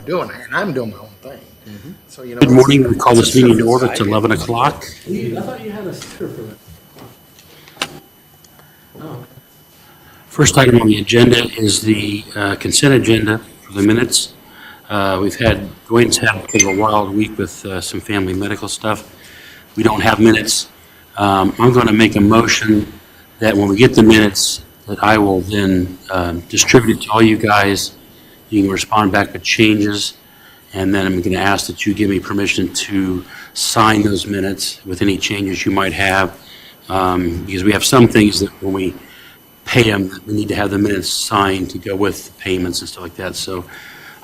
doing that, and I'm doing my own thing. So, you know. Good morning. We call this meeting to order. It's 11 o'clock. I thought you had a sticker for that. Oh. First item on the agenda is the consent agenda for the minutes. Dwayne's had kind of a wild week with some family medical stuff. We don't have minutes. I'm going to make a motion that when we get the minutes, that I will then distribute it to all you guys. You can respond back with changes, and then I'm going to ask that you give me permission to sign those minutes with any changes you might have, because we have some things that when we pay them, we need to have the minutes signed to go with the payments and stuff like that. So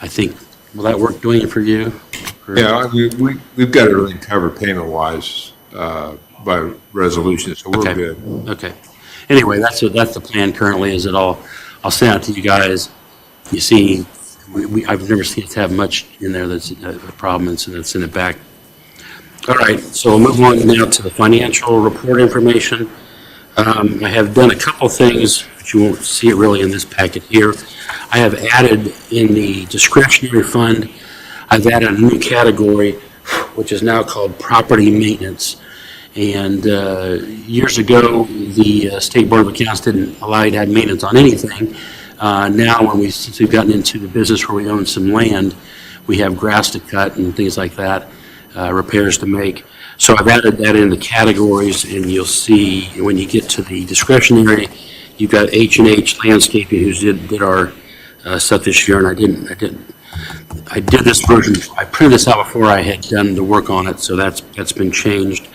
I think, will that work doing it for you? Yeah, I mean, we've got everything covered payment-wise by resolution, so we're good. Okay. Anyway, that's the plan currently, is that I'll send out to you guys. You see, I've never seen it have much in there that's a problem, and so that's in the back. All right, so we'll move on now to the financial report information. I have done a couple things, but you won't see it really in this packet here. I have added in the discretionary fund, I've added a new category, which is now called property maintenance. And years ago, the State Board of Accounts didn't allow you to have maintenance on anything. Now, since we've gotten into the business where we own some land, we have grass to cut and things like that, repairs to make. So I've added that in the categories, and you'll see when you get to the discretionary, you've got H&H Landscaping, who did our stuff this year, and I did this version. I printed this out before I had done the work on it, so that's been changed.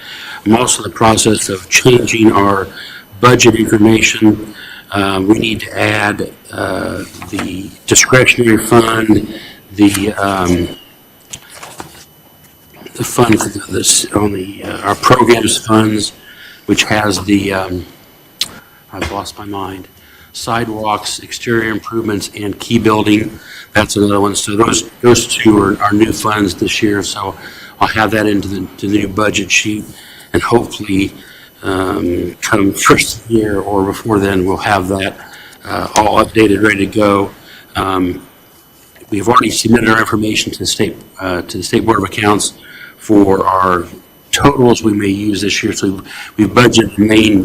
I'm also in the process of changing our budget information. We need to add the discretionary fund, the fund for this on our programs funds, which has the I've lost my mind. Sidewalks, exterior improvements, and key building. That's another one. So those two are new funds this year. So I'll have that into the new budget sheet, and hopefully come first of the year or before then, we'll have that all updated, ready to go. We've already submitted our information to the State Board of Accounts for our totals we may use this year. So we've budgeted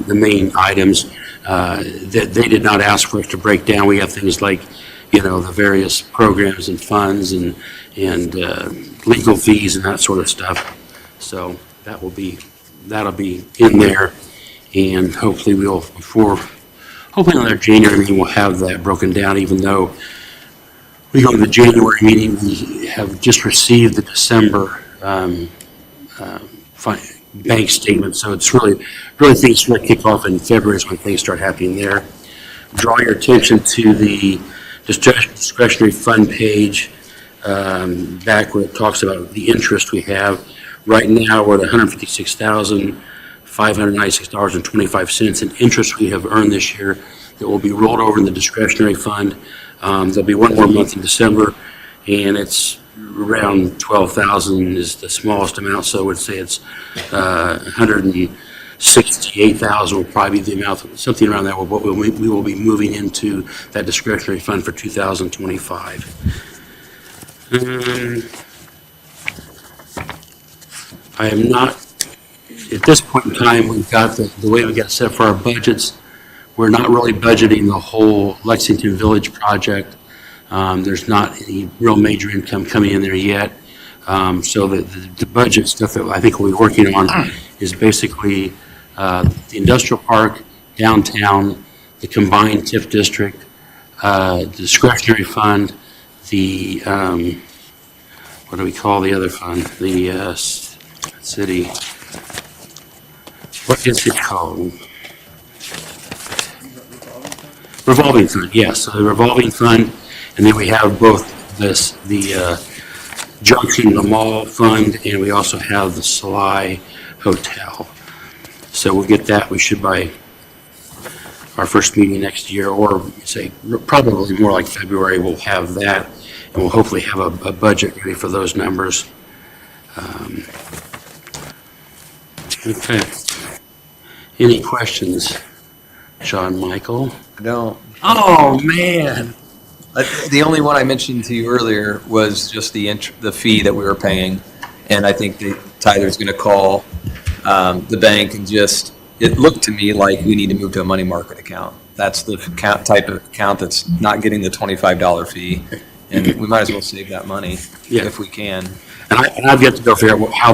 the main items that they did not ask for us to break down. We have things like, the various programs and funds and legal fees and that sort of stuff. So that'll be in there, and hopefully hopefully in our January meeting we'll have that broken down. Even though we go to the January meeting, we have just received the December bank statement, so it's really things start to kick off in February is when things start happening there. Draw your attention to the discretionary fund page back where it talks about the interest we have. Right now we're at $156,596.25 in interest we have earned this year that will be rolled over in the discretionary fund. There'll be one more month in December, and it's around $12,000 is the smallest amount, so I would say it's $168,000 will probably be the amount, something around that, what we will be moving into that discretionary fund for 2025. I am not, at this point in time, we've got the way we got set for our budgets, we're not really budgeting the whole Lexington Village project. There's not any real major income coming in there yet. So the budget stuff that I think we'll be working on is basically the industrial park, downtown, the combined TIF district, the discretionary fund, the, what do we call the other fund? The city, what is it called? Revolving fund, yes. So the revolving fund. And then we have both the Junction, the mall fund, and we also have the Sly Hotel. So we'll get that. We should by our first meeting next year, or say probably more like February, we'll have that, and we'll hopefully have a budget ready for those numbers. Okay. Any questions, John Michael? No. Oh, man. The only one I mentioned to you earlier was just the fee that we were paying. And I think that Tyler's going to call the bank and it looked to me like we need to move to a money market account. That's the type of account that's not getting the $25 fee. And we might as well save that money if we can. And I've yet to go figure out how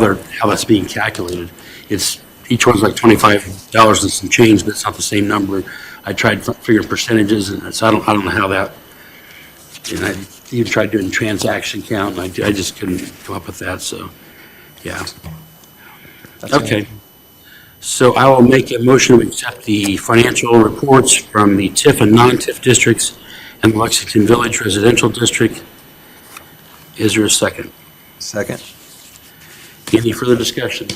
that's being calculated. Each one's like $25 and some change, but it's not the same number. I tried figuring percentages, and so I don't know how that. And I even tried doing transaction count, and I just couldn't come up with that. So, yeah. Okay. So I will make a motion to accept the financial reports from the TIF and non-TIF districts and the Lexington Village Residential District. Is there a second? Second. Any further discussion?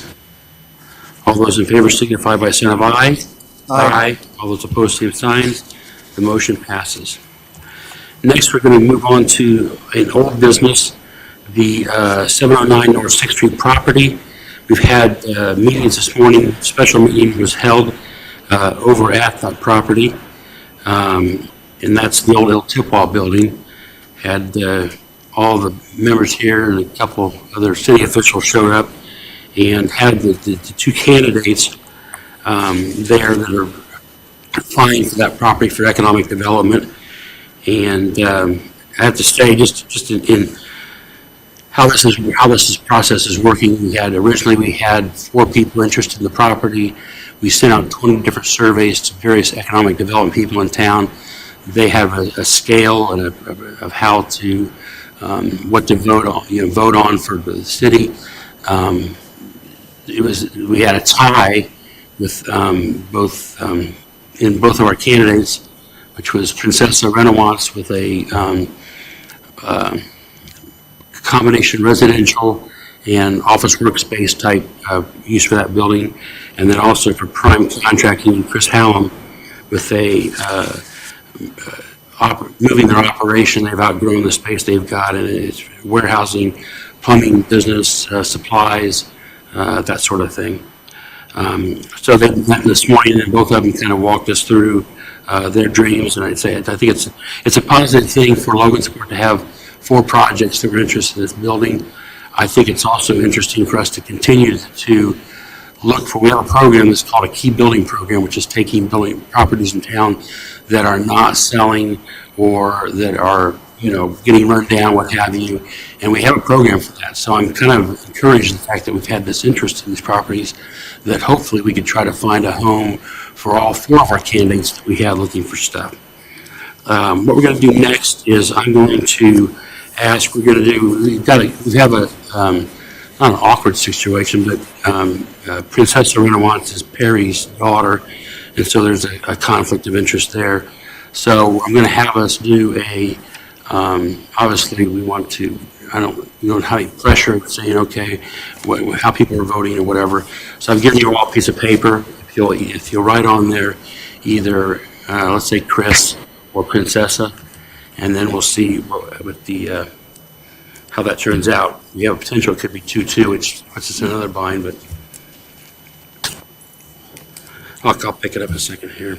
All those in favor signify by saying aye. Aye. All those opposed, same signs. The motion passes. Next, we're going to move on to an old business, the 709 North 6th Street property. We've had meetings this morning. Special meeting was held over at that property, and that's the old El Tipwell building. Had all the members here and a couple other city officials showed up and had the two candidates there that are applying for that property for economic development. And I have to say, just in how this process is working, originally we had 4 people interested in the property. We sent out 20 different surveys to various economic development people in town. They have a scale and of how to what to vote on for the city. We had a tie with in both of our candidates, which was Princessa Renowance with a combination residential and office workspace type use for that building, and then also for prime contracting, Chris Hallam with a moving their operation. They've outgrown the space they've got, and it's warehousing, plumbing business, supplies, that sort of thing. So they met this morning, and both of them kind of walked us through their dreams. And I think it's a positive thing for Logansport to have 4 projects that were interested in this building. I think it's also interesting for us to continue to look for. We have a program that's called a key building program, which is taking building properties in town that are not selling or that are getting run down, what have you, and we have a program for that. So I'm kind of encouraged in the fact that we've had this interest in these properties, that hopefully we could try to find a home for all 4 of our candidates that we have looking for stuff. What we're going to do next is I'm going to ask. We have a not an awkward situation, but Princessa Renowance is Perry's daughter, and so there's a conflict of interest there. So I'm going to have us do a. Obviously, we want to. We don't have any pressure of saying okay, how people are voting or whatever. So I've given you all a piece of paper. If you'll write on there, either let's say Chris or Princessa, and then we'll see with the how that turns out. We have a potential it could be 2-2, which puts us in another bind, but I'll pick it up in a second here.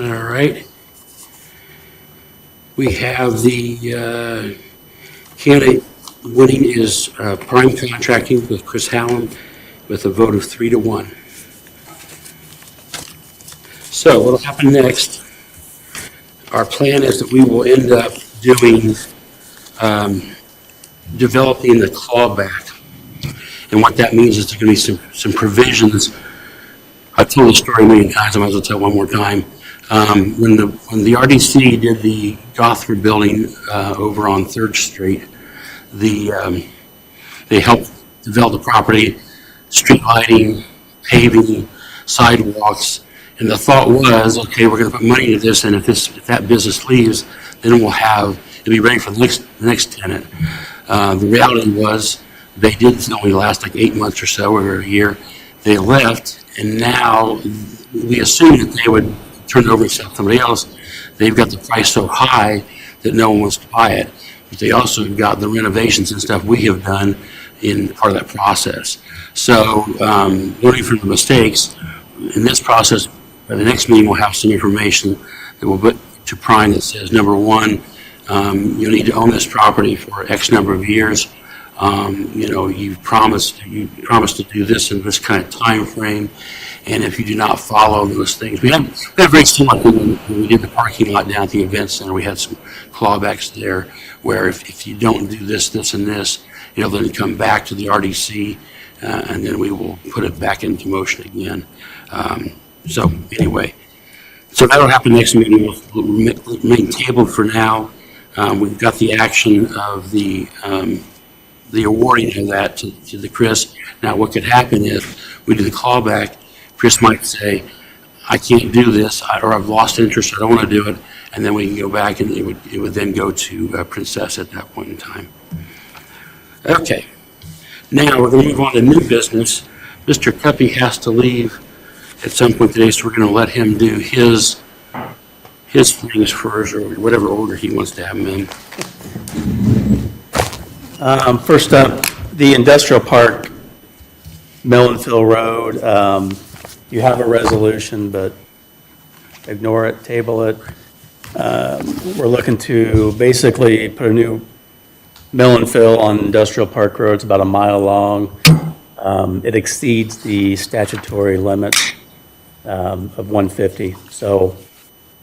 All right. We have the candidate winning is Prime Contracting with Chris Hallam with a vote of 3-1. So what will happen next? Our plan is that we will end up doing developing the clawback, and what that means is there's going to be some provisions. I've told the story a million times. I might as well tell it one more time. When the RDC did the Gothard building over on 3rd Street, they helped develop the property, street lighting, paving, sidewalks. And the thought was, okay, we're going to put money into this, and if that business leaves, then it'll be ready for the next tenant. The reality was they did only last like 8 months or so, or a year. They left, and now we assumed that they would turn it over and sell it to somebody else. They've got the price so high that no one wants to buy it. But they also have got the renovations and stuff we have done in part of that process. So learning from the mistakes, in this process, by the next meeting, we'll have some information that we'll put to Prime that says, number one, you need to own this property for X number of years. You promised to do this in this kind of time frame, and if you do not follow those things, we had very similar when we did the parking lot down at the event center. We had some clawbacks there where if you don't do this, this, and this, it'll then come back to the RDC, and then we will put it back into motion again. So anyway, so that'll happen next meeting. We'll remain tabled for now. We've got the action of the awarding of that to the Chris. Now, what could happen if we do the callback, Chris might say, I can't do this, or I've lost interest, I don't want to do it, and then we can go back and it would then go to Princess at that point in time. Okay. Now, we're going to move on to new business. Mr. Cuppy has to leave at some point today, so we're going to let him do his things first, or whatever order he wants to have them in. First up, the industrial park, Mill and Fill Road. You have a resolution, but ignore it, table it. We're looking to basically put a new mill and fill on Industrial Park Road. It's about a mile long. It exceeds the statutory limit of 150. So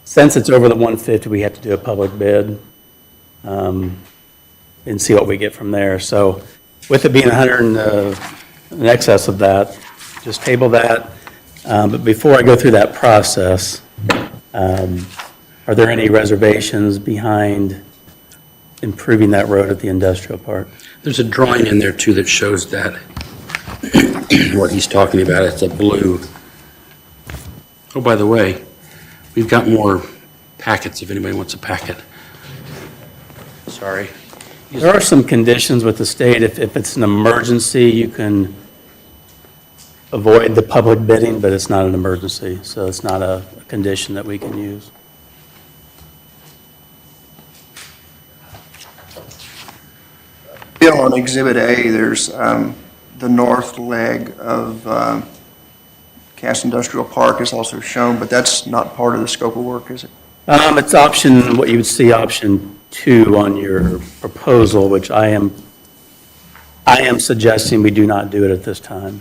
since it's over the 150, we have to do a public bid and see what we get from there. So with it being 100 in excess of that, just table that. But before I go through that process, are there any reservations behind improving that road at the industrial park? There's a drawing in there too that shows that, what he's talking about. It's a blue. Oh, by the way, we've got more packets if anybody wants a packet. Sorry. There are some conditions with the state. If it's an emergency, you can avoid the public bidding, but it's not an emergency, so it's not a condition that we can use. Bill, on Exhibit A, there's the north leg of Cass Industrial Park is also shown, but that's not part of the scope of work, is it? It's option, what you would see option 2 on your proposal, which I am suggesting we do not do it at this time.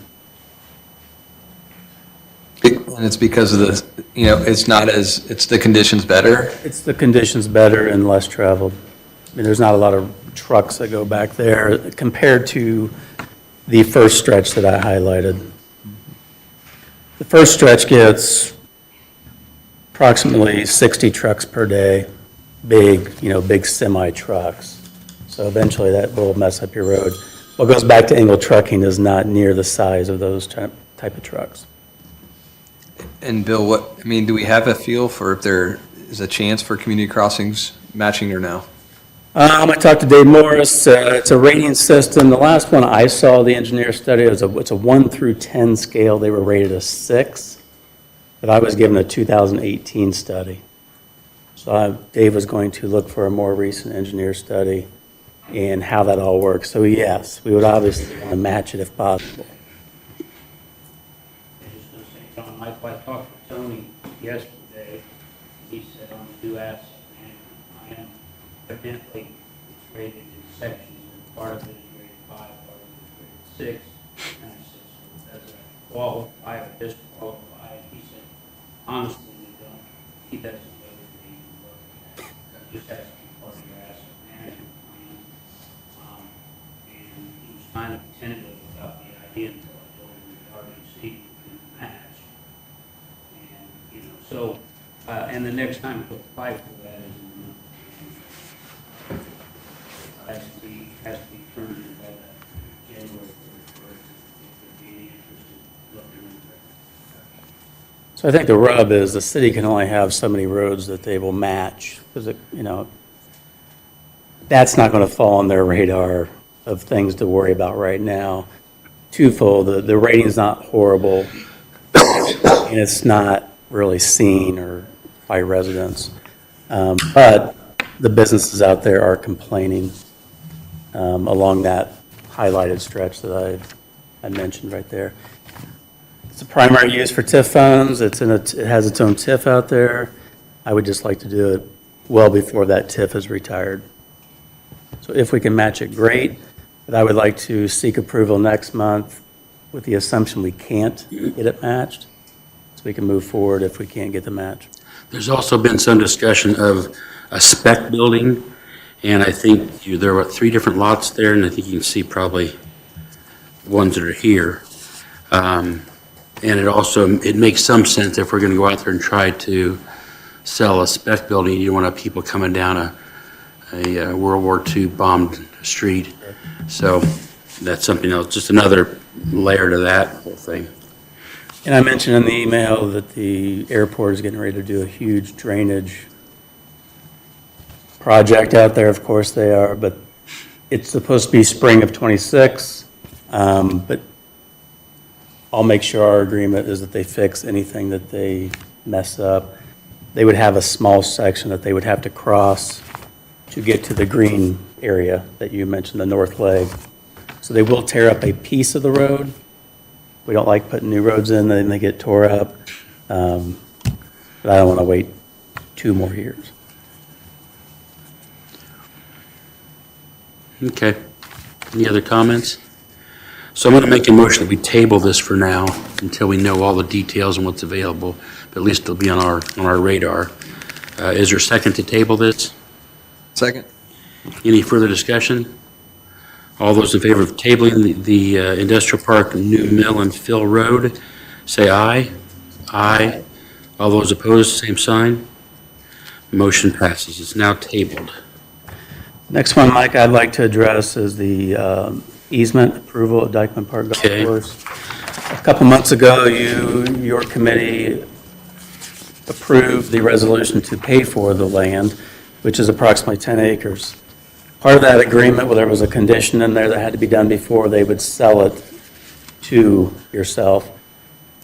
And it's because of the, it's the conditions better. It's the conditions better and less traveled. I mean, there's not a lot of trucks that go back there compared to the first stretch that I highlighted. The first stretch gets approximately 60 trucks per day, big semi trucks. So eventually that will mess up your road. What goes back to Engel Trucking is not near the size of those type of trucks. And Bill, do we have a feel for if there is a chance for community crossings matching or no? I talked to Dave Morris. It's a rating system. The last one I saw, the engineer study, it's a 1 through 10 scale. They were rated a 6, but I was given a 2018 study. So Dave was going to look for a more recent engineer study and how that all works. So yes, we would obviously want to match it if possible. John, I talked to Tony yesterday. He said on the new asset management plan, evidently it's rated in sections, and part of it is rated 5, part of it is rated 6. And I said, so does it qualify or disqualify? And he said, honestly, they don't. He doesn't really need to look at it. It just has to be part of your asset management plan. And he was kind of tentative about the idea until I told him the RDC can match. And, so, and the next time we apply for that is in the month. Has to be turned in by January 31st. If there'd be any interest in looking into it. So I think the rub is the city can only have so many roads that they will match, because, that's not going to fall on their radar of things to worry about right now. Twofold, the rating's not horrible, and it's not really seen or by residents. But the businesses out there are complaining along that highlighted stretch that I mentioned right there. It's a primary use for TIF funds. It has its own TIF out there. I would just like to do it well before that TIF is retired. So if we can match it, great. But I would like to seek approval next month with the assumption we can't get it matched, so we can move forward if we can't get the match. There's also been some discussion of a spec building, and I think there were 3 different lots there, and I think you can see probably ones that are here. And it makes some sense if we're going to go out there and try to sell a spec building. You don't want to have people coming down a World War II bombed street. So that's something else, just another layer to that whole thing. And I mentioned in the email that the airport is getting ready to do a huge drainage project out there. Of course they are, but it's supposed to be spring of '26. But I'll make sure our agreement is that they fix anything that they mess up. They would have a small section that they would have to cross to get to the green area that you mentioned, the north leg. So they will tear up a piece of the road. We don't like putting new roads in, then they get tore up. But I don't want to wait 2 more years. Okay. Any other comments? So I'm going to make a motion that we table this for now until we know all the details and what's available, but at least it'll be on our radar. Is there a second to table this? Second? Any further discussion? All those in favor of tabling the industrial park, New Mill and Phil Road, say aye. Aye. All those opposed, same sign. Motion passes. It's now tabled. Next one, Mike, I'd like to address is the easement approval at Dykeman Park Golf Okay. Course. A couple months ago, your committee approved the resolution to pay for the land, which is approximately 10 acres. Part of that agreement, well, there was a condition in there that had to be done before they would sell it to yourself,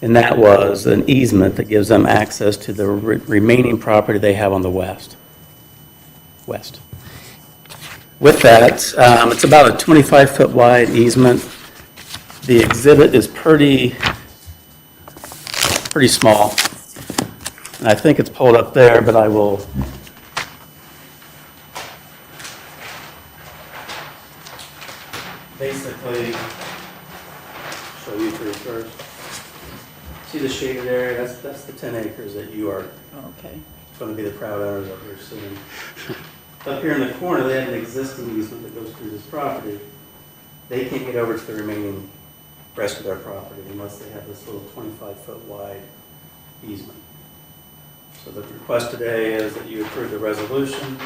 and that was an easement that gives them access to the remaining property they have on the west. With that, it's about a 25-foot wide easement. The exhibit is pretty small, and I think it's pulled up there, but I will basically show you through first. See the shaded area? That's the 10 acres that you are going to be the proud owners of here soon. Up here in the corner, they have an existing easement that goes through this property. They can't get over to the remaining rest of their property unless they have this little 25-foot wide easement. So the request today is that you approve the resolution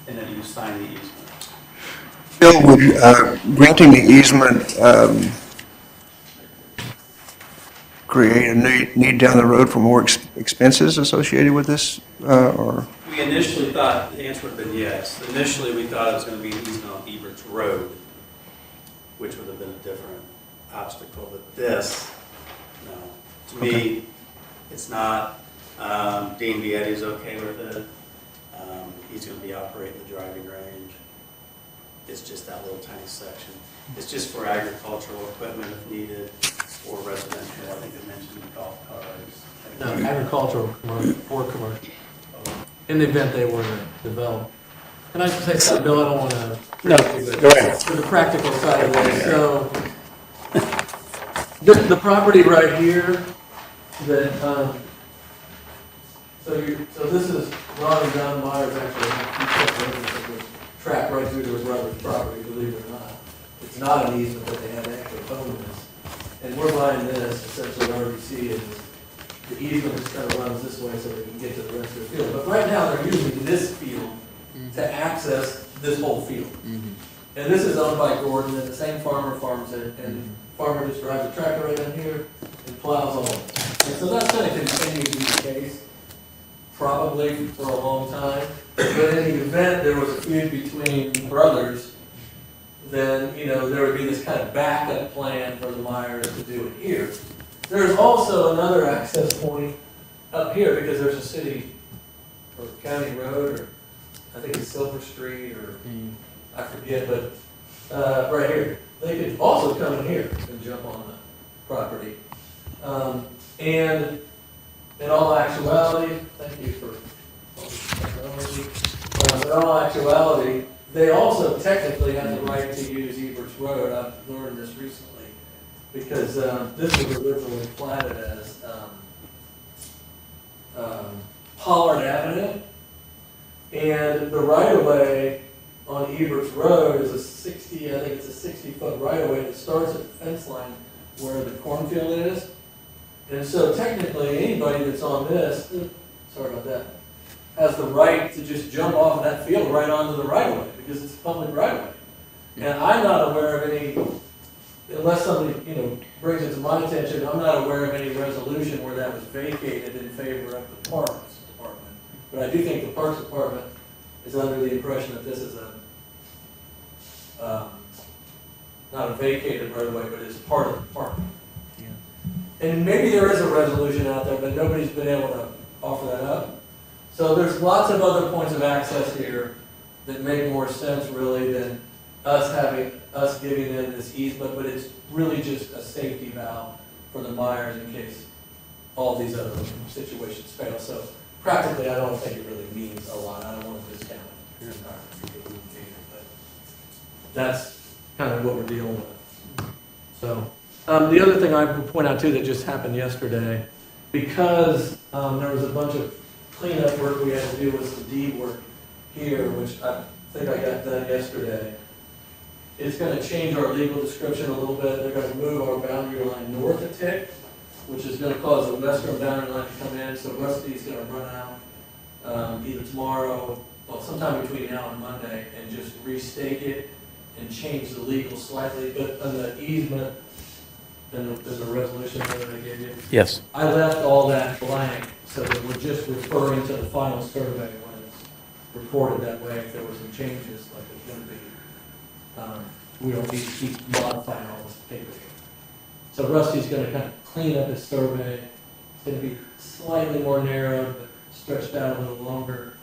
and that you sign the easement. Bill, would granting the easement create a need down the road for more expenses associated with this, or? We initially thought, the answer would have been yes. Initially, we thought it was going to be an easement on Ebert's Road, which would have been a different obstacle, but this, no. To me, it's not. Dean Vietti's okay with it. He's going to be operating the driving range. It's just that little tiny section. It's just for agricultural equipment if needed, or residential. I think they mentioned golf carts. No, agricultural or commercial, in the event they were to develop. And I should say something, Bill, I don't want to. No, go ahead. For the practical side of this, so, the property right here, that, so this is Ron and John Myers actually, track right through to his brother's property, believe it or not. It's not an easement that they have actually owned this. And we're buying this, essentially RBC, and the easement just kind of runs this way so they can get to the rest of the field. But right now, they're using this field to access this whole field. And this is owned by Gordon, and the same farmer farms it, and farmer just drives a tractor right in here, and plows all. And so that's going to continue to be the case, probably for a long time. But in the event there was a feud between brothers, then, you know, there would be this kind of backup plan for the Myers to do it here. There's also another access point up here because there's a city or county road, or I think it's Silver Street, or I forget, but right here. They could also come in here and jump on the property. And in all actuality, thank you for technology. In all actuality, they also technically have the right to use Ebert's Road. I've learned this recently because this was originally platted as Pollard Avenue, and the right-of-way on Ebert's Road is a 60, I think it's a 60-foot right-of-way that starts at the fence line where the cornfield is. And so technically, anybody that's on this, sorry about that, has the right to just jump off of that field right onto the right-of-way because it's a public right-of-way. And I'm not aware of any, unless somebody, you know, brings it to my attention, I'm not aware of any resolution where that was vacated in favor of the Parks Department. But I do think the Parks Department is under the impression that this is not a vacated right-of-way, but is part of the park. And maybe there is a resolution out there, but nobody's been able to offer that up. So there's lots of other points of access here that make more sense really than us giving them this easement, but it's really just a safety valve for the Myers in case all these other situations fail. So practically, I don't think it really means a lot. I don't want to discount it. But that's kind of what we're dealing with. So the other thing I would point out too that just happened yesterday, because there was a bunch of cleanup work we had to do with the deed work here, which I think I got done yesterday. It's going to change our legal description a little bit. They're going to move our boundary line north a tick, which is going to cause the western boundary line to come in. So Rusty's going to run out either tomorrow, well, sometime between now and Monday, and just restake it and change the legal slightly. But on the easement, and there's a resolution that I gave you. Yes. I left all that blank so that we're just referring to the final survey when it's reported that way. If there were some changes, like it's going to be, we don't need to keep modifying all this paper here. So Rusty's going to kind of clean up his survey. It's going to be slightly more narrow, but stretched out a little longer,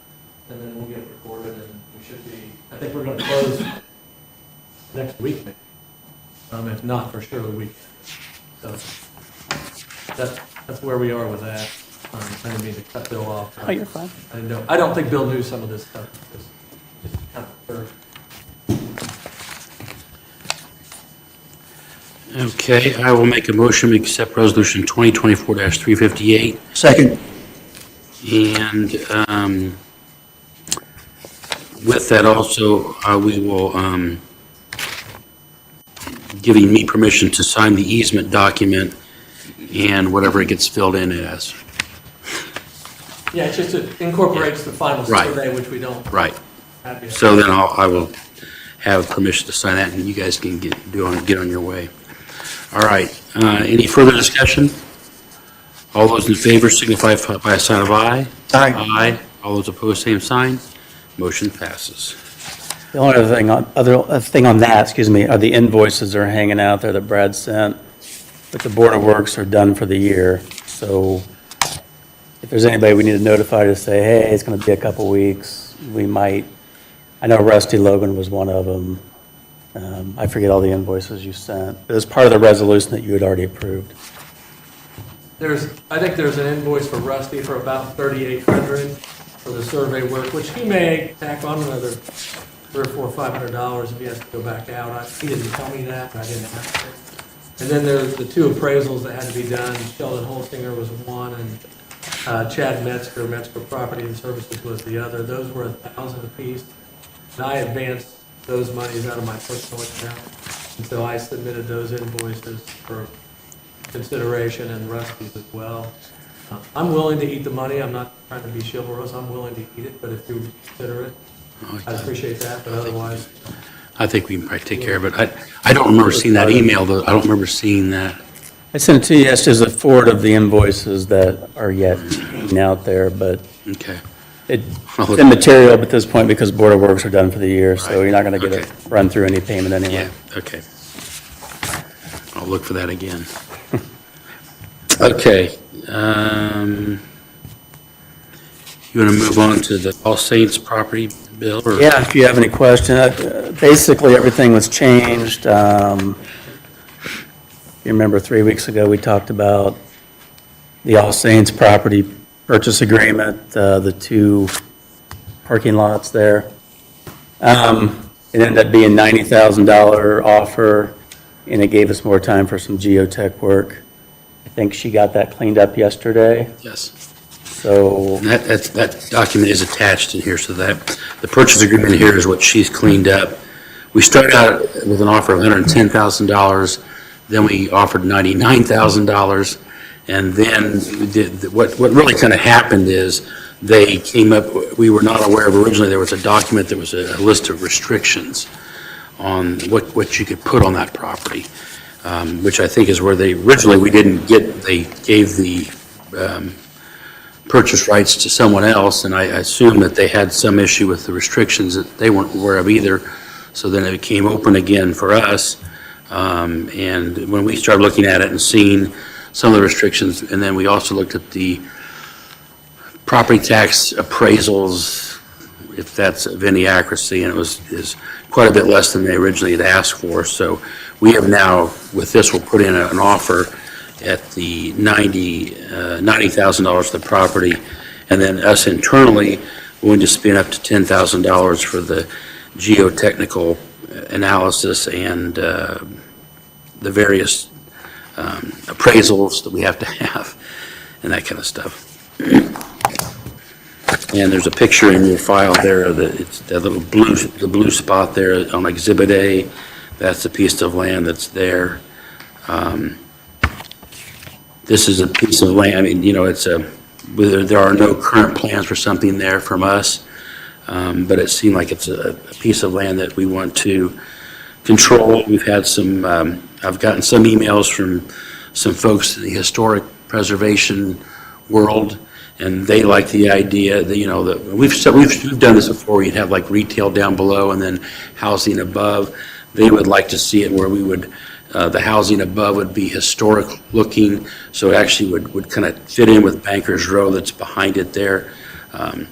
and then we'll get it recorded, and we should be, I think we're going to close next week, maybe. If not, for sure the weekend. So that's where we are with that. I didn't mean to cut Bill off. Oh, you're fine. I don't think Bill knew some of this stuff. Just kind of Okay, I will make a motion to accept Resolution 2024-358. Second. And with that also, we will, giving me permission to sign the easement document and whatever it gets filled in as. yeah, it just incorporates the final Right. survey, which we don't Right. have yet. So then I will have permission to sign that, and you guys can get on your way. All right, any further discussion? All those in favor signify by a sign of aye. Aye. Aye. All those opposed, same sign. Motion passes. The only other thing on that, excuse me, are the invoices that are hanging out there that Brad sent, but the Board of Works are done for the year. So if there's anybody we need to notify to say, hey, it's going to be a couple weeks, we might, I know Rusty Logan was one of them. I forget all the invoices you sent. It was part of the resolution that you had already approved. I think there's an invoice for Rusty for about $3,800 for the survey work, which he may tack on another $300 or $400 if he has to go back out. He didn't tell me that, but I didn't ask him. And then there's the two appraisals that had to be done. Sheldon Holstinger was one, and Chad Metzger Property and Services was the other. Those were $1,000 apiece. And I advanced those monies out of my personal account. And so I submitted those invoices for consideration, and Rusty's as well. I'm willing to eat the money. I'm not trying to be chivalrous. I'm willing to eat it, but if you consider it, I'd appreciate that, but otherwise. I think we can probably take care of it. I don't remember seeing that email, though. I don't remember seeing that. I sent it to you, yes, there's a forward of the invoices that are yet being out there, but Okay. it's immaterial at this point because Board of Works are done for the year, so you're not going to get Okay. a run through any payment anyway. Yeah, okay. I'll look for that again. Okay. You want to move on to the All Saints property, Bill? Or- Yeah, if you have any questions, basically everything was changed. You remember 3 weeks ago, we talked about the All Saints property purchase agreement, the 2 parking lots there. It ended up being $90,000 offer, and it gave us more time for some geotech work. I think she got that cleaned up yesterday, Yes. so, That document is attached in here, so that, the purchase agreement here is what she's cleaned up. We started out with an offer of $110,000, then we offered $99,000, and then we did, what really kind of happened is, they came up, we were not aware of originally, there was a document that was a list of restrictions on what you could put on that property, which I think is where they, originally, we didn't get, they gave the purchase rights to someone else, and I assume that they had some issue with the restrictions that they weren't aware of either, so then it became open again for us, and when we started looking at it and seeing some of the restrictions, and then we also looked at the property tax appraisals, if that's of any accuracy, and is quite a bit less than they originally had asked for. So we have now, with this, we'll put in an offer at the $90,000 for the property, and then us internally, we're going to spend up to $10,000 for the geotechnical analysis and the various appraisals that we have to have and that kind of stuff. And there's a picture in your file there of it's that little blue spot there on Exhibit A. That's the piece of land that's there. This is a piece of land, I mean, it's there are no current plans for something there from us, but it seemed like it's a piece of land that we want to control. We've had some, I've gotten some emails from some folks in the historic preservation world, and they like the idea that, that we've done this before. We'd have like retail down below and then housing above. They would like to see it where we would, the housing above would be historic looking, so it actually would kind of fit in with Bankers Row that's behind it there. They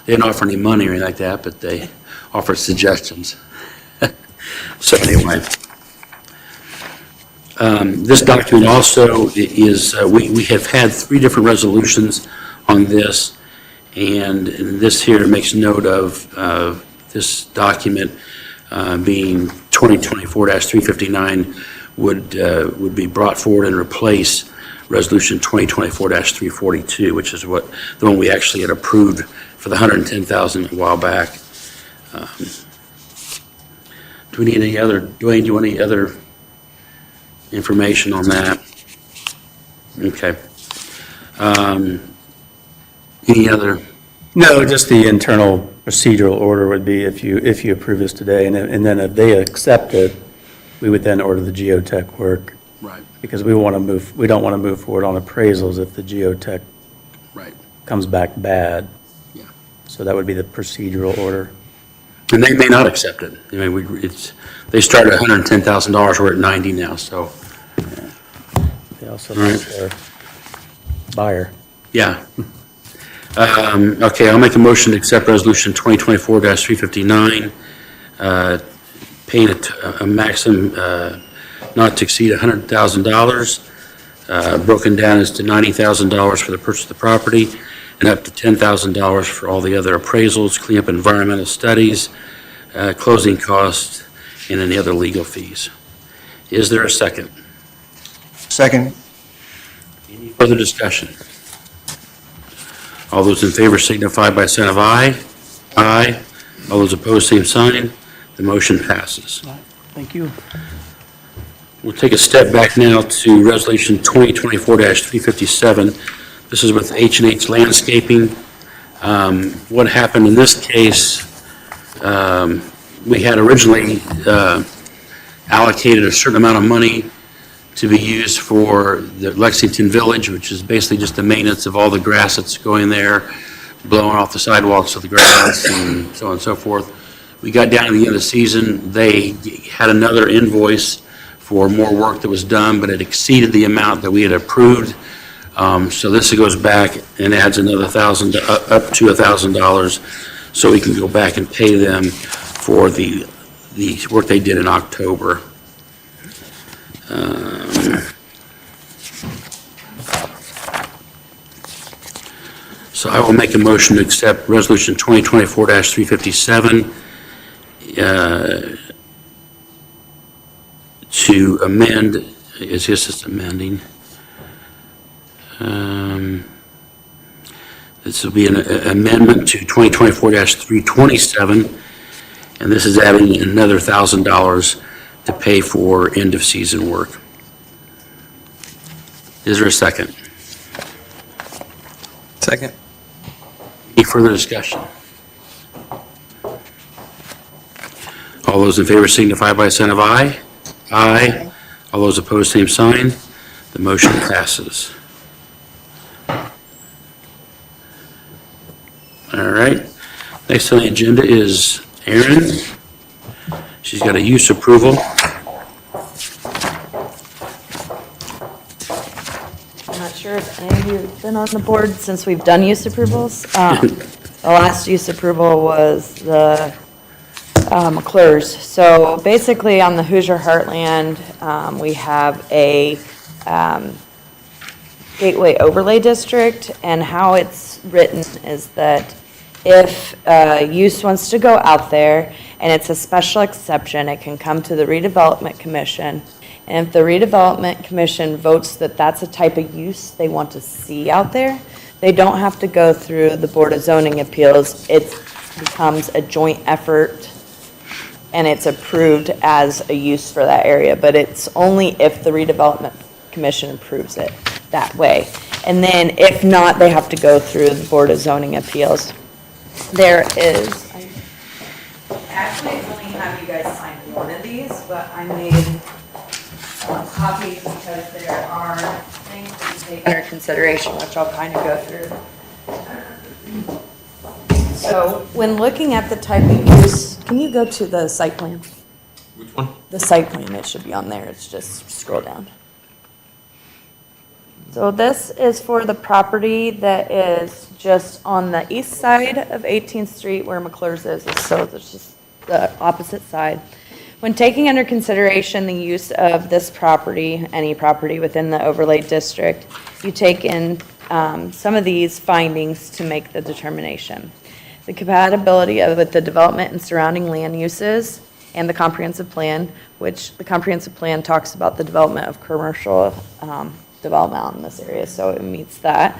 didn't offer any money or anything like that, but they offered suggestions. So anyway. This document also is, we have had 3 different resolutions on this, and this here makes note of this document being 2024-359 would be brought forward and replace Resolution 2024-342, which is the one we actually had approved for the $110,000 a while back. Do we need any other, Dwayne, do you want any other information on that? Okay. Any other? no, just the internal procedural order would be if you approve this today, and then if they accept it, we would then order the geotech work, Right, because we don't want to move forward on appraisals if the geotech right, comes back bad. yeah. So that would be the procedural order. And they may not accept it. I mean, they started at $110,000, we're at 90 now, so, They also Right. like their buyer. yeah. Okay, I'll make a motion to accept Resolution 2024-359, paying a maximum not to exceed $100,000, broken down as to $90,000 for the purchase of the property, and up to $10,000 for all the other appraisals, cleanup environmental studies, closing costs, and any other legal fees. Is there a second? Second. Any further discussion? All those in favor signify by saying of aye. Aye. All those opposed, same sign. The motion passes. Thank you. We'll take a step back now to Resolution 2024-357. This is with H&H Landscaping. What happened in this case, we had originally allocated a certain amount of money to be used for the Lexington Village, which is basically just the maintenance of all the grass that's going there, blowing off the sidewalks of the grass and so on and so forth. We got down to the end of the season, they had another invoice for more work that was done, but it exceeded the amount that we had approved. So this goes back and adds another $1,000, up to $1,000, so we can go back and pay them for the work they did in October. So I will make a motion to accept Resolution 2024-357 to amend, it's just amending. This will be an amendment to 2024-327, and this is adding another $1,000 to pay for end-of-season work. Is there a second? Second. Any further discussion? All those in favor signify by a sign of aye. Aye. All those opposed, same sign. The motion passes. All right. Next on the agenda is Erin. She's got a use approval. I'm not sure if any of you have been on the board since we've done use approvals. The last use approval was the McClure's. So basically on the Hoosier Heartland, we have a Gateway Overlay District, and how it's written is that if use wants to go out there and it's a special exception, it can come to the Redevelopment Commission. And if the Redevelopment Commission votes that that's a type of use they want to see out there, they don't have to go through the Board of Zoning Appeals. It becomes a joint effort and it's approved as a use for that area, but it's only if the Redevelopment Commission approves it that way. And then if not, they have to go through the Board of Zoning Appeals. There is, I actually only have you guys sign one of these, but I made copies because there are things to take under consideration, which I'll kind of go through. So when looking at the type of use, can you go to the site plan? Which one? The site plan, it should be on there, it's just scroll down. So this is for the property that is just on the east side of 18th Street where McClure's is, so it's just the opposite side. When taking under consideration the use of this property, any property within the overlay district, you take in some of these findings to make the determination. The compatibility with the development and surrounding land uses and the comprehensive plan, which the comprehensive plan talks about the development of commercial development in this area, so it meets that.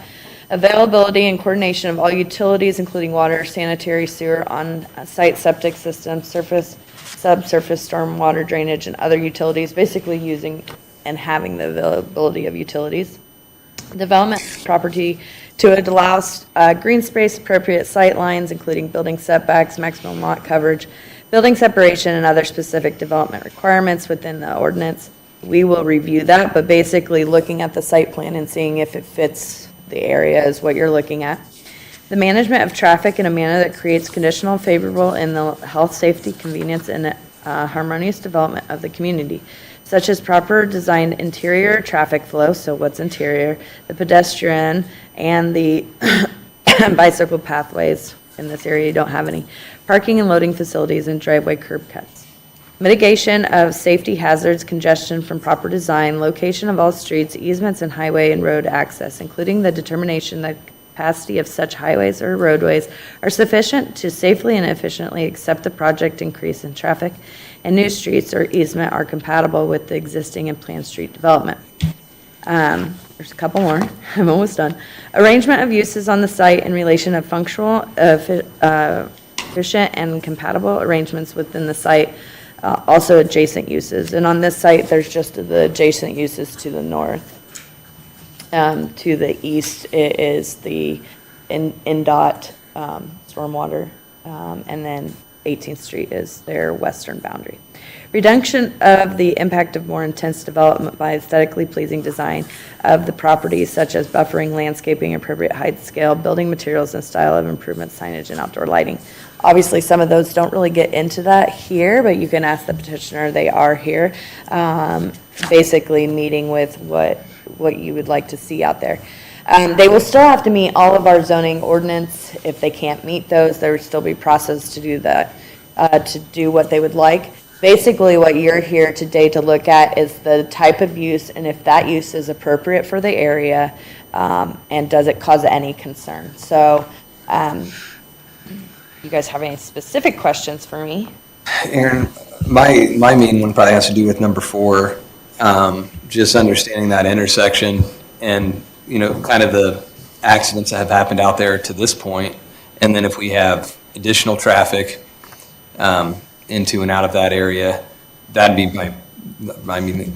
Availability and coordination of all utilities, including water, sanitary, sewer, on-site septic systems, surface, subsurface stormwater drainage, and other utilities, basically using and having the availability of utilities. Development property to allow green space, appropriate sight lines, including building setbacks, maximum lot coverage, building separation, and other specific development requirements within the ordinance. We will review that, but basically looking at the site plan and seeing if it fits the area is what you're looking at. The management of traffic in a manner that creates conditional favorable in the health, safety, convenience, and harmonious development of the community, such as proper designed interior traffic flow, so what's interior, the pedestrian, and the bicycle pathways. In this area, you don't have any. Parking and loading facilities and driveway curb cuts. Mitigation of safety hazards, congestion from proper design, location of all streets, easements, and highway and road access, including the determination that capacity of such highways or roadways are sufficient to safely and efficiently accept the project increase in traffic, and new streets or easement are compatible with the existing and planned street development. There's a couple more. I'm almost done. Arrangement of uses on the site in relation of functional, efficient, and compatible arrangements within the site. Also adjacent uses. And on this site, there's just the adjacent uses to the north. To the east, it is the INDOT stormwater. And then 18th Street is their western boundary. Reduction of the impact of more intense development by aesthetically pleasing design of the property, such as buffering, landscaping, appropriate height, scale, building materials, and style of improvement, signage, and outdoor lighting. Obviously, some of those don't really get into that here, but you can ask the petitioner, they are here, basically meeting with what you would like to see out there. They will still have to meet all of our zoning ordinance. If they can't meet those, there would still be process to do that, to do what they would like. Basically, what you're here today to look at is the type of use and if that use is appropriate for the area, and does it cause any concern. So, you guys have any specific questions for me? Aaron, my main one probably has to do with number 4, just understanding that intersection and, kind of the accidents that have happened out there to this point. And then if we have additional traffic into and out of that area, that'd be my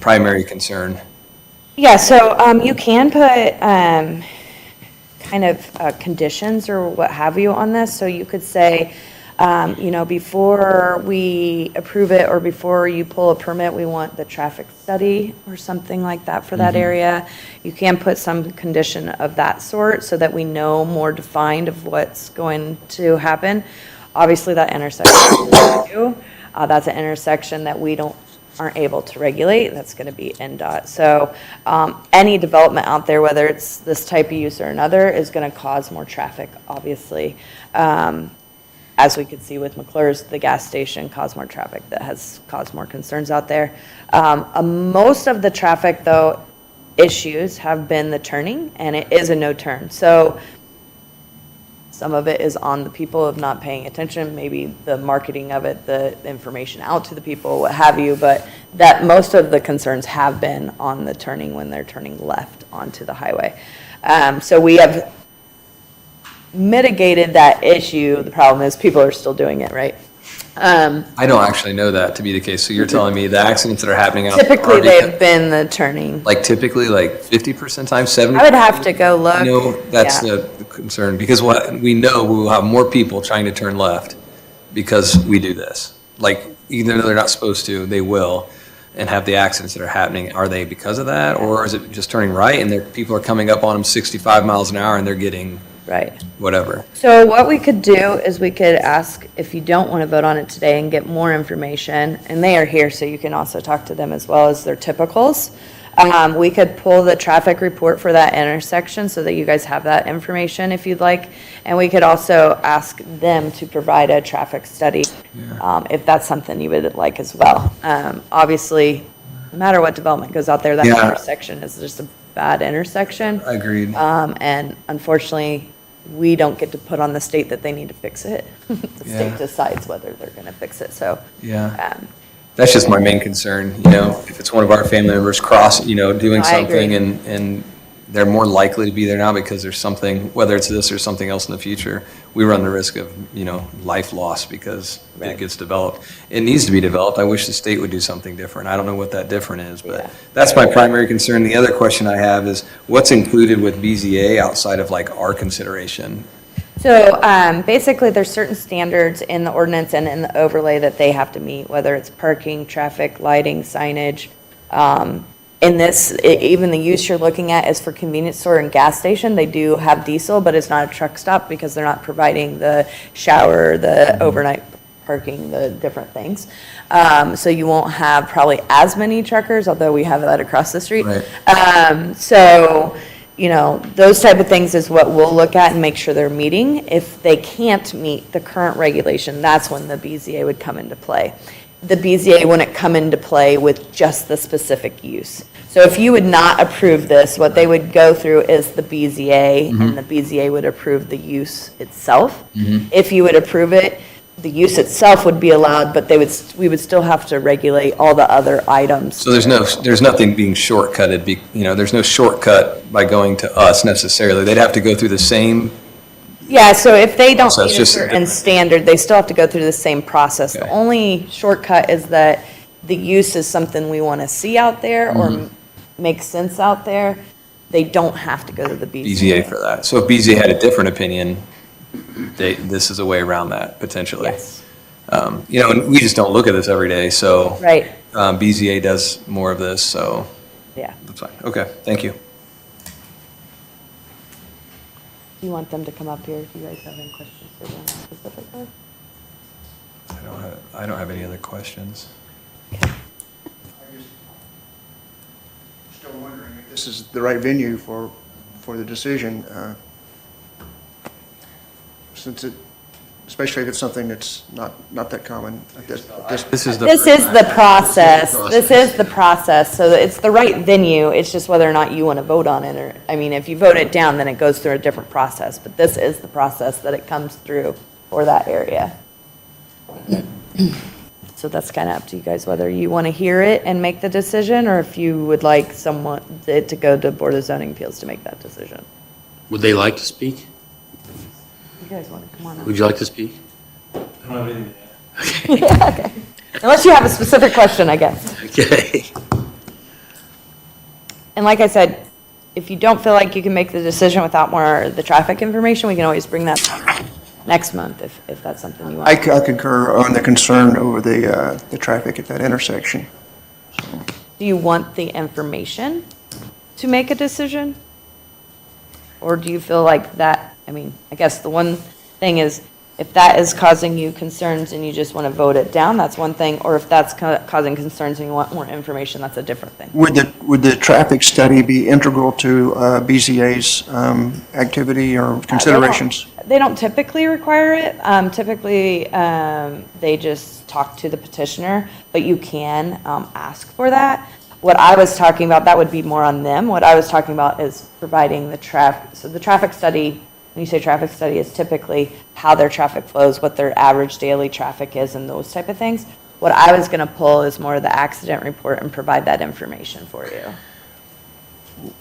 primary concern. Yeah, so you can put kind of conditions or what have you on this. So you could say, before we approve it or before you pull a permit, we want the traffic study or something like that for that area. You can put some condition of that sort so that we know more defined of what's going to happen. Obviously, that intersection, that's an intersection that we aren't able to regulate. That's going to be NDOT. So any development out there, whether it's this type of use or another, is going to cause more traffic, obviously. As we could see with McClure's, the gas station caused more traffic. That has caused more concerns out there. Most of the traffic, though, issues have been the turning, and it is a no turn. So some of it is on the people of not paying attention, maybe the marketing of it, the information out to the people, what have you, but that most of the concerns have been on the turning when they're turning left onto the highway. So we have mitigated that issue. The problem is people are still doing it, right? I don't actually know that to be the case. So you're telling me the accidents that are happening out Typically, there they've been the turning. typically 50% time, 70%? I would have to go look. That's Yeah. the concern, because what we know, we will have more people trying to turn left because we do this. Even though they're not supposed to, they will, and have the accidents that are happening. Are they because of that, or is it just turning right and people are coming up on them 65 miles an hour and they're getting Right. whatever? So what we could do is we could ask, if you don't want to vote on it today, and get more information, and they are here, so you can also talk to them as well as their typicals. We could pull the traffic report for that intersection so that you guys have that information if you'd like. And we could also ask them to provide a traffic study, if that's something you would like as well. Obviously, no matter what development goes out there, that intersection is just a bad intersection. Agreed. And unfortunately, we don't get to put on the state that they need to fix it. The state decides whether they're going to fix it, so. That's just my main concern, if it's one of our family members doing I agree. something and they're more likely to be there now because there's something, whether it's this or something else in the future, we run the risk of, life loss because it gets developed. It needs to be developed. I wish the state would do something different. I don't know what that different is, but that's my primary concern. The other question I have is what's included with BZA outside of our consideration? So basically, there's certain standards in the ordinance and in the overlay that they have to meet, whether it's parking, traffic, lighting, signage. In this, even the use you're looking at is for convenience store and gas station. They do have diesel, but it's not a truck stop because they're not providing the shower, the overnight parking, the different things. So you won't have probably as many truckers, although we have that across the street. Right. So those type of things is what we'll look at and make sure they're meeting. If they can't meet the current regulation, that's when the BZA would come into play. The BZA wouldn't come into play with just the specific use. So if you would not approve this, what they would go through is the BZA, and the BZA would approve the use itself. If you would approve it, the use itself would be allowed, but we would still have to regulate all the other items. So there's nothing being shortcutted, there's no shortcut by going to us necessarily. They'd have to go through the same. Yeah, so if they don't So it's meet a just certain standard, they still have to go through the same process. The Okay. only shortcut is that the use is something we want to see out there or make sense out there. They don't have to go to the BZA. BZA for that. So if BZA had a different opinion, this is a way around that, potentially. Yes. And we just don't look at this every day, so. Right, BZA does more of this, so yeah. that's fine. Okay, thank you. Do you want them to come up here if you guys have any questions for them specifically? I don't have any other questions. Still wondering if this is the right venue for the decision, since especially if it's something that's not that common. This is This is the process. This is the process. So it's the right venue. It's just whether or not you want to vote on it or, I mean, if you vote it down, then it goes through a different process. But this is the process that it comes through for that area. So that's kind of up to you guys, whether you want to hear it and make the decision or if you would like it to go to Board of Zoning Appeals to make that decision. Would they like to speak? You guys want to come on up? Would you like to speak? I don't have anything to add. Yeah, okay. Unless you have a specific question, I guess. Okay. And like I said, if you don't feel like you can make the decision without more the traffic information, we can always bring that next month if that's something you want. I concur on the concern over the traffic at that intersection. Do you want the information to make a decision? Or do you feel like that, I mean, I guess the one thing is, if that is causing you concerns and you just want to vote it down, that's one thing. Or if that's causing concerns and you want more information, that's a different thing. Would the traffic study be integral to BZA's activity or considerations? They don't typically require it. Typically, they just talk to the petitioner, but you can ask for that. What I was talking about, that would be more on them. What I was talking about is providing the traffic. So the traffic study, when you say traffic study, is typically how their traffic flows, what their average daily traffic is, and those type of things. What I was going to pull is more of the accident report and provide that information for you.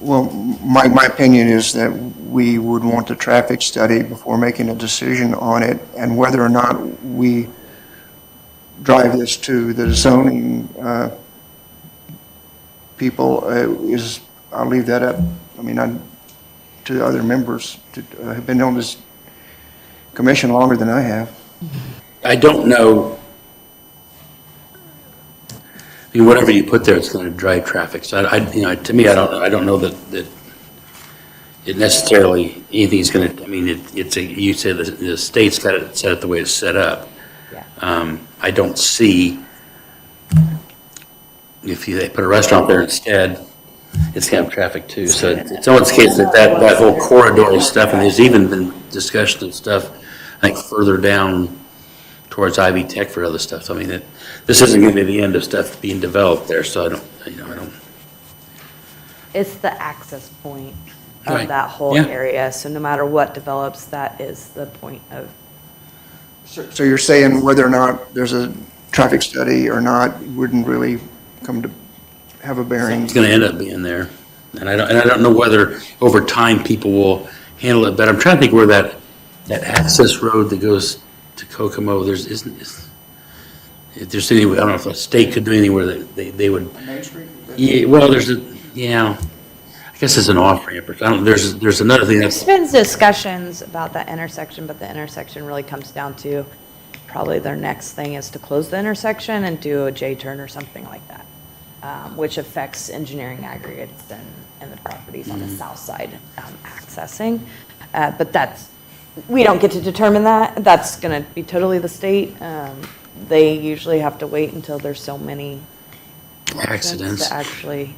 Well, my opinion is that we would want the traffic study before making a decision on it, and whether or not we drive this to the zoning people I'll leave that up. I mean, to the other members who have been on this commission longer than I have. I don't know. I mean, whatever you put there, it's going to drive traffic. So to me, I don't know that it necessarily, anything's going to, I mean, you say the state's got it set up the way it's set up. Yeah. I don't see, if they put a restaurant there instead, it's going to have traffic too. So it's almost the case that whole corridor stuff, and there's even been discussion of stuff, I think, further down towards Ivy Tech for other stuff. So, I mean, this isn't going to be the end of stuff being developed there, so I don't. It's the access point of Right. that whole Yeah. area. So no matter what develops, that is the point of. So you're saying whether or not there's a traffic study or not wouldn't really come to have a bearing? It's going to end up being there. And I don't know whether over time people will handle it, but I'm trying to think where that access road that goes to Kokomo, if there's any, I don't know if the state could do anywhere that they would. Main Street? Yeah, well, I guess it's an off ramp or something. There's another thing There's been discussions about that intersection, but the intersection really comes down to probably their next thing is to close the intersection and do a J-turn or something like that, which affects engineering aggregates and the properties on the south side accessing. But we don't get to determine that. That's going to be totally the state. They usually have to wait until there's so many accidents. to actually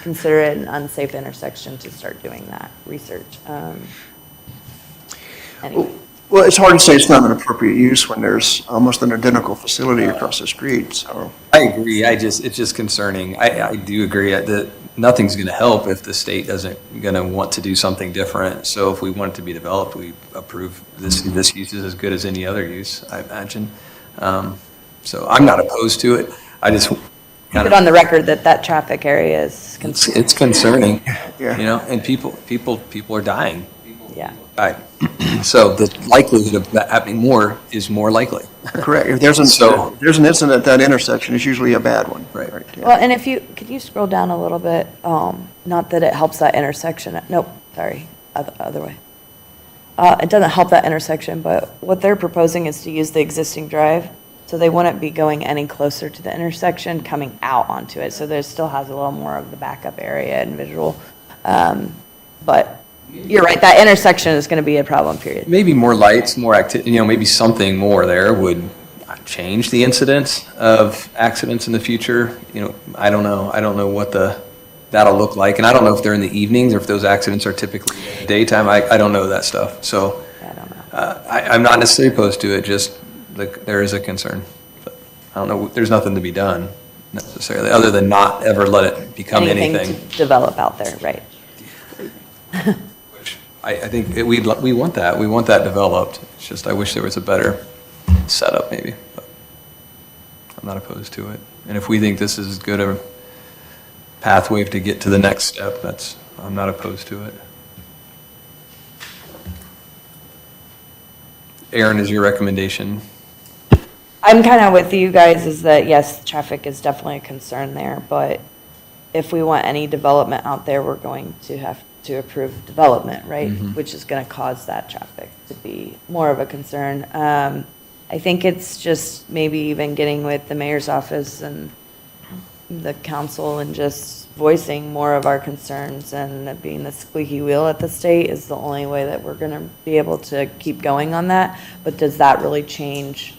consider it an unsafe intersection to start doing that research. Anyway. Well, it's hard to say it's not an appropriate use when there's almost an identical facility across the street, so. I agree. It's just concerning. I do agree that nothing's going to help if the state doesn't going to want to do something different. So if we want it to be developed, we approve this use is as good as any other use, I imagine. So I'm not opposed to it. I just Put it on the record that traffic area is concerning. it's concerning, Yeah. and people are dying. Yeah. Right. So the likelihood of that happening more is more likely. Correct. If there's an incident at that intersection, it's usually a bad one. Right. Yeah. Well, and could you scroll down a little bit? Not that it helps that intersection. Nope, sorry, other way. It doesn't help that intersection, but what they're proposing is to use the existing drive. So they wouldn't be going any closer to the intersection, coming out onto it. So there still has a little more of the backup area and visual. But you're right, that intersection is going to be a problem, period. Maybe more lights, more activity, maybe something more there would change the incidence of accidents in the future. I don't know. I don't know what that'll look like. And I don't know if they're in the evenings or if those accidents are typically daytime. I don't know that stuff. So I don't know. I'm not necessarily opposed to it, just there is a concern. But I don't know, there's nothing to be done necessarily, other than not ever let it become anything. To develop out there, right. Which I think we want that. We want that developed. It's just, I wish there was a better setup maybe. But I'm not opposed to it. And if we think this is as good a pathway to get to the next step, I'm not opposed to it. Aaron, is your recommendation? I'm kind of with you guys, is that, yes, traffic is definitely a concern there, but if we want any development out there, we're going to have to approve development, right? Which is going to cause that traffic to be more of a concern. I think it's just maybe even getting with the mayor's office and the council and just voicing more of our concerns, and being the squeaky wheel at the state is the only way that we're going to be able to keep going on that. But does that really change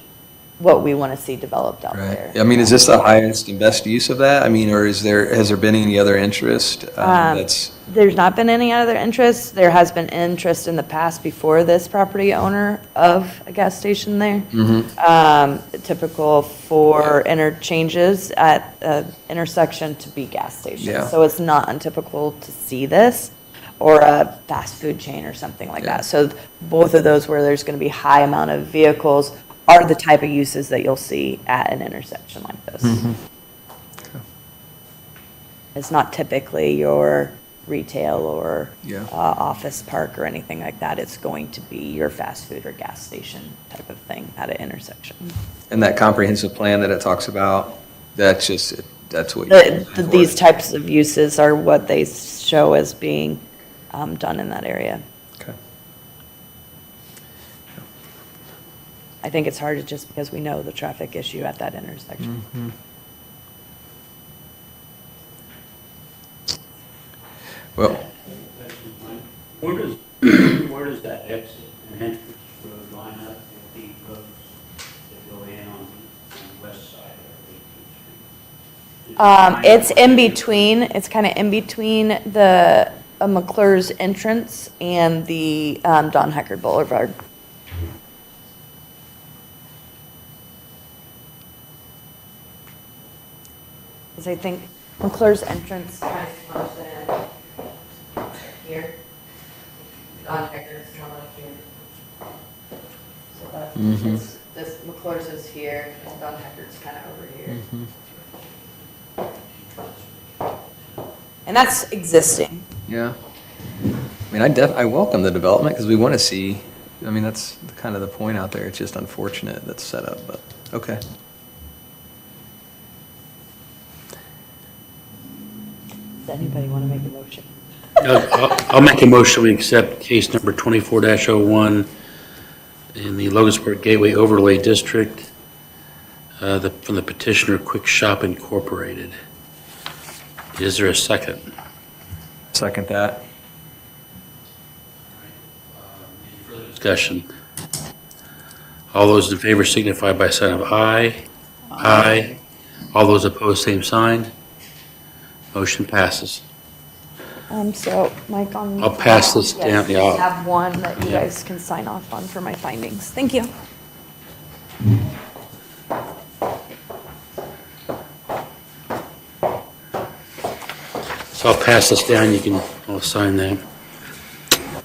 what we want to see developed out there? I mean, is this the highest and best use of that? I mean, or has there been any other interest There's not been any other interest. There has been interest in the past before this property owner of a gas station there. Typical for interchanges at an intersection to be gas stations. Yeah. So it's not untypical to see this, or a fast food chain or something like that. So both of those where there's going to be high amount of vehicles are the type of uses that you'll see at an intersection like this. It's not typically your retail or office park or anything like that. It's going to be your fast food or gas station type of thing at an intersection. And that comprehensive plan that it talks about, that's what These types of uses are what they show as being done in that area. Okay. I think it's hard just because we know the traffic issue at that intersection. Well, Where does that exit and entrance road line up with the roads that go in on the west side of 18th Street? It's in between, it's kind of in between the McClure's entrance and the Don Heckard Boulevard. Because I think McClure's entrance kind of comes in here. Don Heckard's one up here. So that's, this McClure's is here, and Don Heckard's kind of over here. And that's existing. yeah. I mean, I welcome the development because we want to see, I mean, that's kind of the point out there. It's just unfortunate that's set up, but okay. Does anybody want to make a motion? I'll make a motion, we accept case number 24-01 in the Logansport Gateway Overlay District, from the petitioner Quick Shop Incorporated. Is there a second? Second that. Any further discussion? All those in favor signify by sign of aye. Aye. All those opposed, same sign. Motion passes. So, Mike, on. I'll pass this down, Yes, I have one that you guys can sign off on for my findings. Thank you. So I'll pass this down, you can all sign that.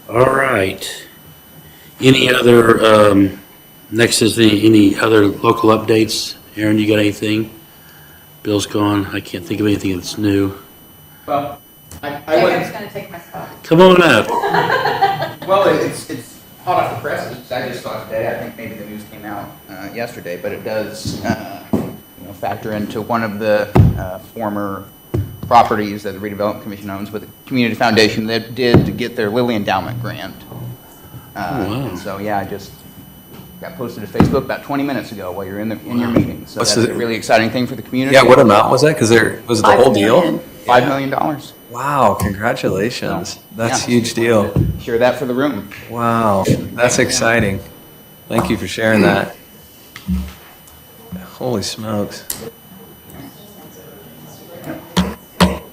All right. Any other, next is any other local updates? Aaron, you got anything? Bill's gone, I can't think of anything that's new. Well, I Jacob's wouldn't, gonna take my spot. Come on up. well, it's hot off the presses. I just saw it today. I think maybe the news came out yesterday, but it does, factor into one of the former properties that the Redevelopment Commission owns with the Community Foundation that did get their Lilly Endowment grant. wow. And so, yeah, I got posted to Facebook about 20 minutes ago while you're in your meeting. So What's that's the- a really exciting thing for the community. Yeah, what amount was that? Because was it the whole deal? $5 million. Wow, congratulations. So, That's a yeah. huge deal. Share that for the room. Wow, that's exciting. Thank you for sharing that. Holy smokes.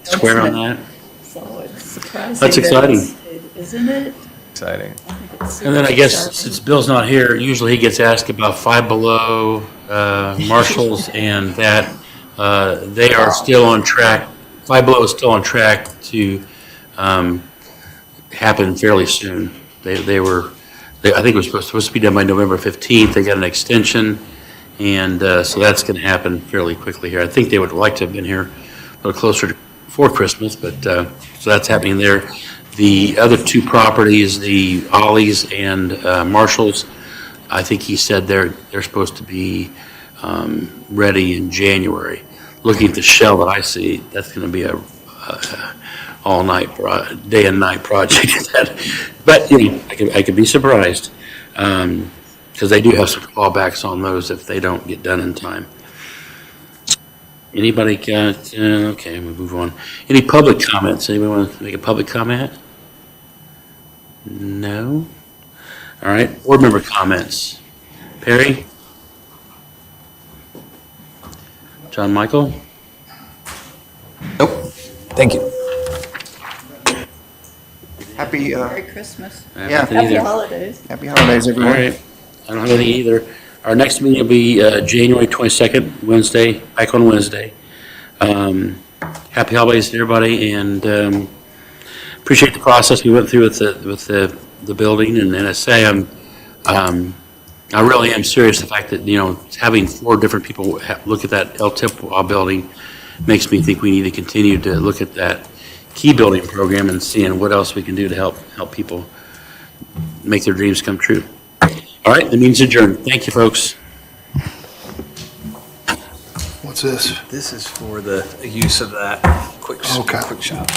Square on that. So it's surprising. That's that exciting. Isn't it? Exciting. And then I guess since Bill's not here, usually he gets asked about Five Below, Marshalls, and that they are still on track. Five Below is still on track to happen fairly soon. I think it was supposed to be done by November 15th. They got an extension, and so that's going to happen fairly quickly here. I think they would like to have been here a little closer to before Christmas, but so that's happening there. The other two properties, the Ollie's and Marshalls, I think he said they're supposed to be ready in January. Looking at the shell that I see, that's going to be a all-night, day and night project. But you know, I could be surprised because they do have some clawbacks on those if they don't get done in time. Anybody got, okay, we'll move on. Any public comments? Anybody want to make a public comment? No? All right, board member comments. Perry? John Michael? Nope, thank you. Happy, Merry Christmas. I have Yeah. nothing Happy either. holidays. happy holidays, All everyone. right, I don't have anything either. Our next meeting will be January 22nd, Wednesday, back on Wednesday. Happy holidays to everybody, and appreciate the process we went through with the building. And I say I really am serious. The fact that having 4 different people look at that LTIP building makes me think we need to continue to look at that key building program and seeing what else we can do to help people make their dreams come true. All right, the meeting's adjourned. Thank you, folks. What's this? This is for the use of that quick Okay. shop.